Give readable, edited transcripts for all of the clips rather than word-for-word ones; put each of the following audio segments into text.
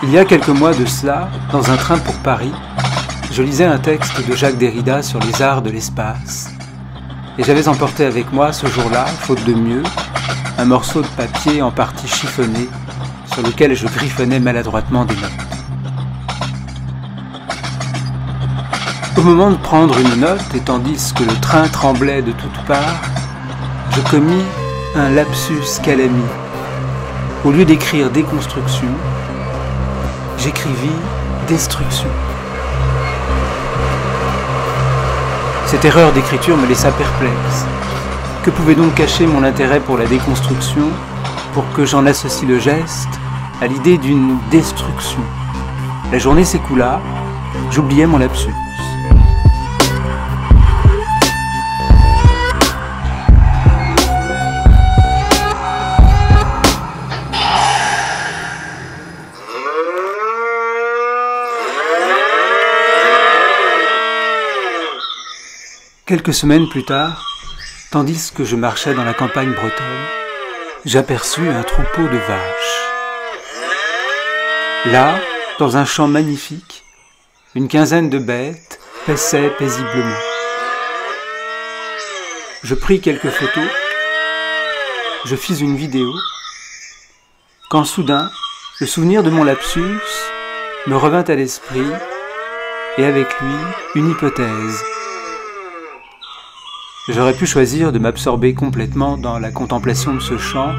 Il y a quelques mois de cela, dans un train pour Paris, je lisais un texte de Jacques Derrida sur les arts de l'espace. Et j'avais emporté avec moi ce jour-là, faute de mieux, un morceau de papier en partie chiffonné, sur lequel je griffonnais maladroitement des notes. Au moment de prendre une note, et tandis que le train tremblait de toutes parts, je commis un lapsus calami. Au lieu d'écrire déconstruction, j'écrivis destruction. Cette erreur d'écriture me laissa perplexe. Que pouvait donc cacher mon intérêt pour la déconstruction pour que j'en associe le geste à l'idée d'une destruction? La journée s'écoula, j'oubliais mon lapsus. Quelques semaines plus tard, tandis que je marchais dans la campagne bretonne, j'aperçus un troupeau de vaches. Là, dans un champ magnifique, une quinzaine de bêtes paissaient paisiblement. Je pris quelques photos, je fis une vidéo, quand soudain, le souvenir de mon lapsus me revint à l'esprit, et avec lui, une hypothèse. J'aurais pu choisir de m'absorber complètement dans la contemplation de ce champ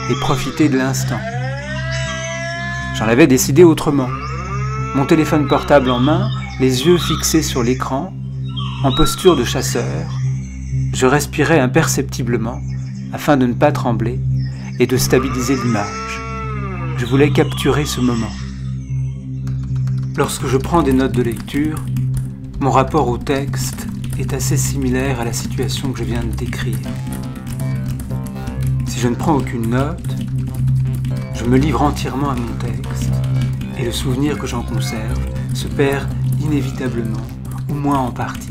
et profiter de l'instant. J'en avais décidé autrement. Mon téléphone portable en main, les yeux fixés sur l'écran, en posture de chasseur, je respirais imperceptiblement afin de ne pas trembler et de stabiliser l'image. Je voulais capturer ce moment. Lorsque je prends des notes de lecture, mon rapport au texte est assez similaire à la situation que je viens de décrire. Si je ne prends aucune note, je me livre entièrement à mon texte, et le souvenir que j'en conserve se perd inévitablement, au moins en partie.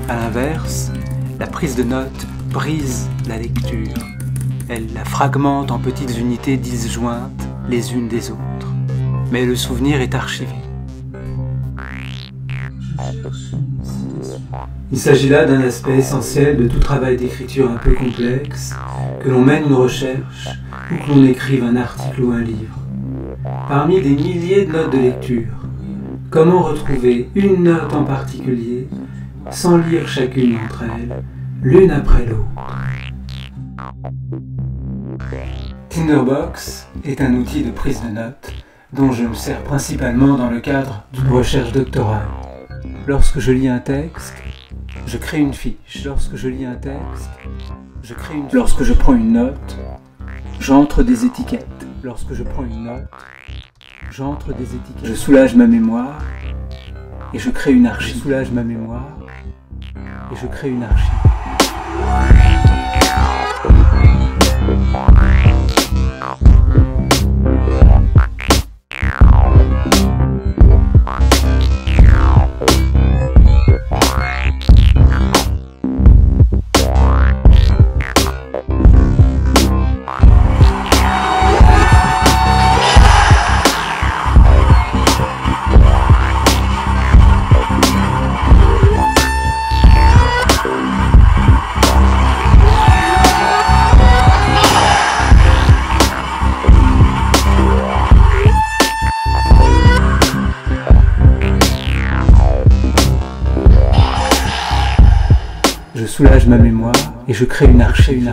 À l'inverse, la prise de notes brise la lecture. Elle la fragmente en petites unités disjointes les unes des autres. Mais le souvenir est archivé. Il s'agit là d'un aspect essentiel de tout travail d'écriture un peu complexe, que l'on mène une recherche ou que l'on écrive un article ou un livre. Parmi des milliers de notes de lecture, comment retrouver une note en particulier sans lire chacune d'entre elles, l'une après l'autre? Tinderbox est un outil de prise de notes dont je me sers principalement dans le cadre d'une recherche doctorale. Lorsque je lis un texte, je crée une fiche. Lorsque je lis un texte, je crée une fiche. Lorsque je prends une note, j'entre des étiquettes. Lorsque je prends une note, j'entre des étiquettes. Je soulage ma mémoire et je crée une archive. Je soulage ma mémoire et je crée une archive. Je soulage ma mémoire et je crée une archive.